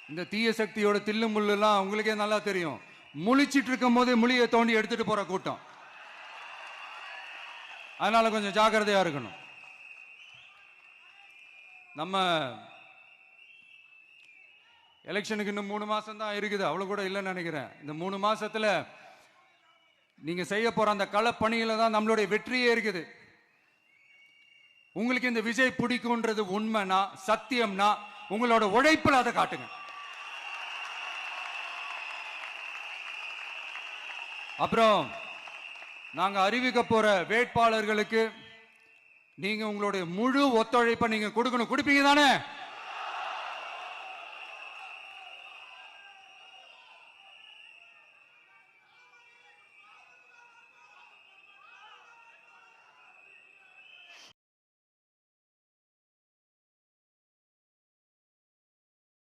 இந்த தீய சக்தியோட தில்லு முள்ளுலாம் உங்களுக்கே நல்லா தெரியும். முழிச்சிட்டு இருக்கும் போதே முழியை தோண்டி எடுத்துட்டு போற கூட்டம். அதனால கொஞ்சம் ஜாக்கிரதையா இருக்கணும். நம்ம எலெக்ஷனுக்கு இன்னும் 3 மாசம் தான் இருக்குது, அவ்வளவு கூட இல்லைன்னு நினைக்கிறேன். இந்த 3 மாசத்துல நீங்க செய்ய போற அந்த களப்பணியில தான் நம்மளுடைய வெற்றியே இருக்குது. உங்களுக்கு இந்த விஜய் பிடிக்கும்ன்றது உண்மைனா, சத்தியம்னா, உங்களோட உழைப்புல அதை காட்டுங்க. அப்புறம் நாங்க அறிவிக்க போற வேட்பாளர்களுக்கு நீங்க உங்களுடைய முழு ஒத்துழைப்பை நீங்க கொடுக்கணும். கொடுப்பீங்க தானே?